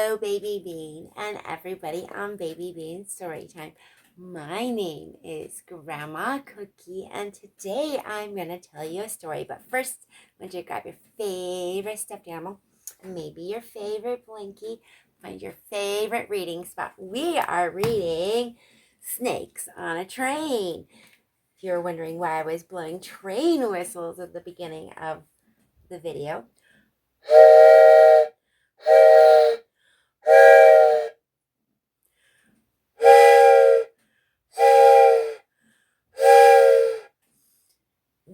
Hello, Baby Bean, and everybody on Baby Bean Storytime. My name is Grandma Cookie, and today I'm going to tell you a story. But first, I want you to grab your favorite stuffed animal, maybe your favorite blankie, find your favorite reading spot. We are reading Snakes on a Train. If you're wondering why I was blowing train whistles at the beginning of the video,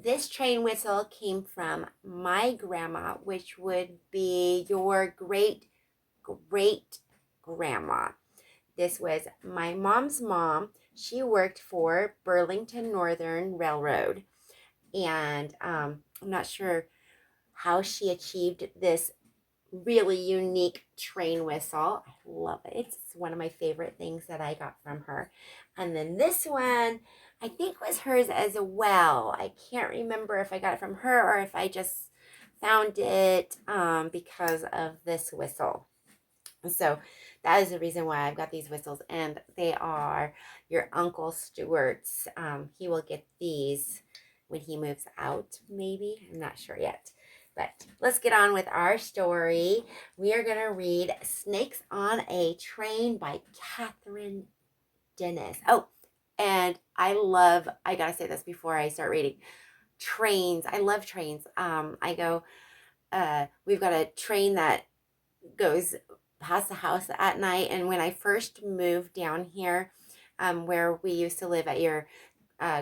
this train whistle came from my grandma, which would be your great great grandma. This was my mom's mom. She worked for Burlington Northern Railroad. And I'm not sure how she achieved this really unique train whistle. I love it. It's one of my favorite things that I got from her. And then this one, I think was hers as well. I can't remember if I got it from her or if I just found it because of this whistle. So that is the reason why I've got these whistles, and they are your Uncle Stewart's. He will get these when he moves out, maybe. I'm not sure yet. But let's get on with our story. We are going to read Snakes on a Train by Catherine Dennis. Oh, and I got to say this before I start reading. Trains. I love trains. We've got a train that goes past the house at night. And when I first moved down here, where we used to live at your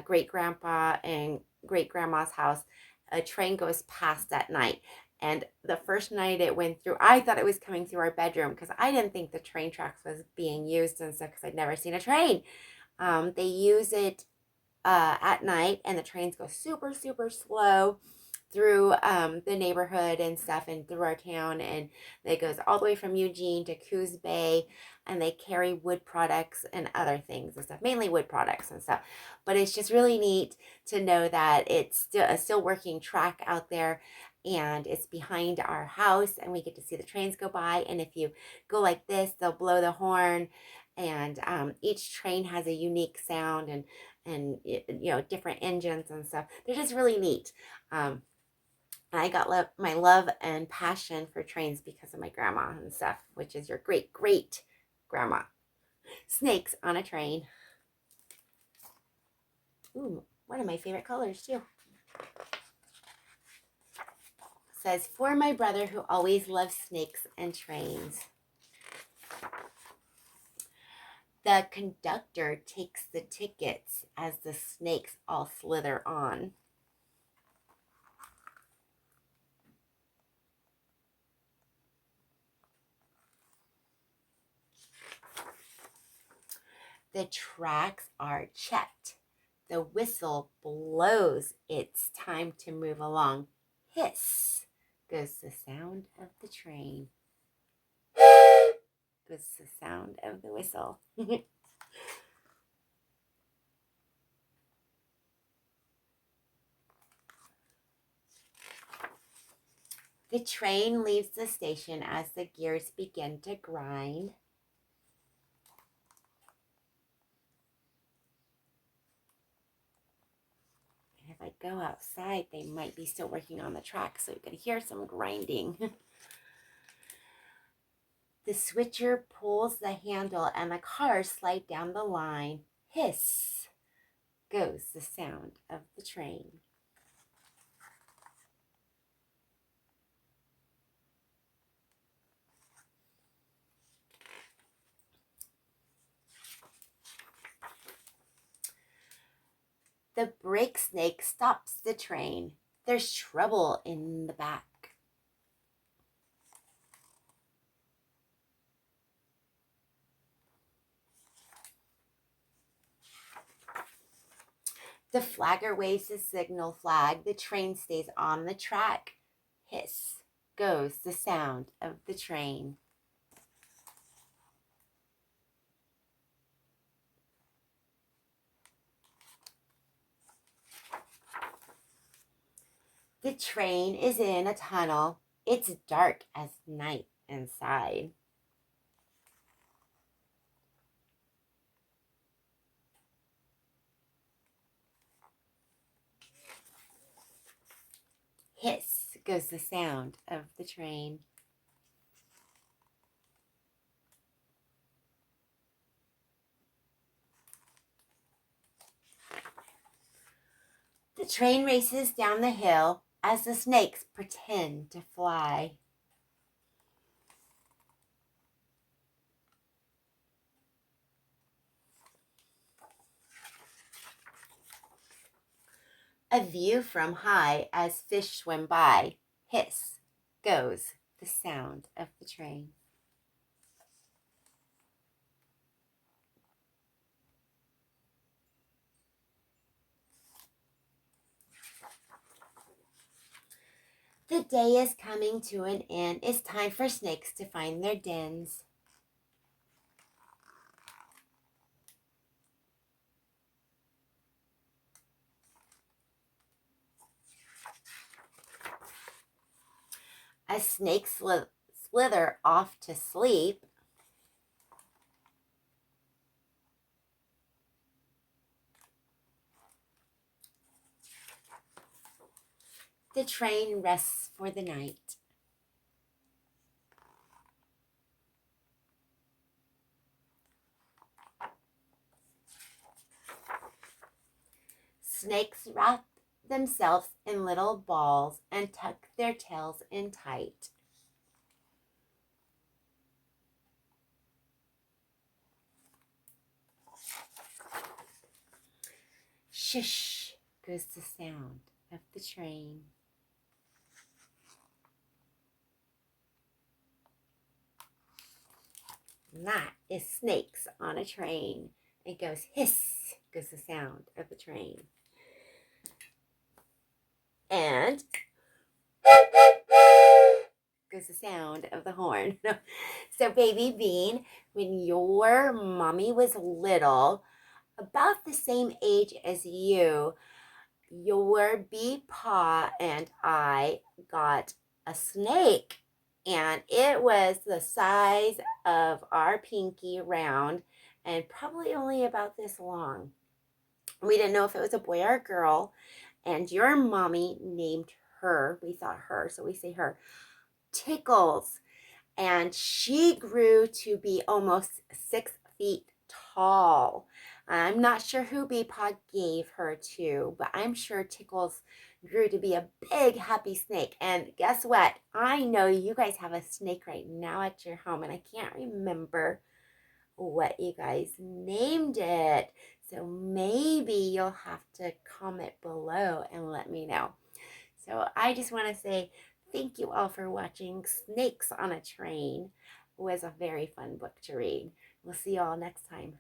great grandpa and great grandma's house, a train goes past at night. And the first night it went through, I thought it was coming through our bedroom because I didn't think the train tracks was being used and stuff because I'd never seen a train. They use it at night, and the trains go super, super slow through the neighborhood and stuff and through our town, and it goes all the way from Eugene to Coos Bay, and they carry wood products and other things and stuff, mainly wood products and stuff. But it's just really neat to know that it's still a still working track out there, and it's behind our house, and we get to see the trains go by. And if you go like this, they'll blow the horn, and each train has a unique sound, and different engines and stuff. They're just really neat. I got my love and passion for trains because of my grandma and stuff, which is your great great grandma. Snakes on a Train. Ooh, one of my favorite colors too. It says, for my brother who always loves snakes and trains. The conductor takes the tickets as the snakes all slither on. The tracks are checked. The whistle blows. It's time to move along. Hiss goes the sound of the train. Goes the sound of the whistle. The train leaves the station as the gears begin to grind. If I go outside, they might be still working on the track, so you can hear some grinding. The switcher pulls the handle and the cars slide down the line. Hiss goes the sound of the train. The brake snake stops the train. There's trouble in the back. The flagger waves the signal flag. The train stays on the track. Hiss goes the sound of the train. The train is in a tunnel. It's dark as night inside. hiss goes the sound of the train. The train races down the hill as the snakes pretend to fly. A view from high as fish swim by. Hiss goes the sound of the train. The day is coming to an end. It's time for snakes to find their dens. As snakes slither off to sleep, the train rests for the night. Snakes wrap themselves in little balls and tuck their tails in tight. Shush goes the sound of the train. And that is snakes on a train. It goes hiss goes the sound of the train. And goes the sound of the horn. So Baby Bean, when your mommy was little, about the same age as you, your bee paw and I got a snake, and it was the size of our pinky round and probably only about this long. We didn't know if it was a boy or a girl, and your mommy named her, we thought her, so we say her, Tickles. And she grew to be almost 6 feet tall. I'm not sure who Beepod gave her to, but I'm sure Tickles grew to be a big happy snake. And guess what? I know you guys have a snake right now at your home, and I can't remember what you guys named it. So maybe you'll have to comment below and let me know. So I just want to say thank you all for watching. Snakes on a Train was a very fun book to read. We'll see you all next time.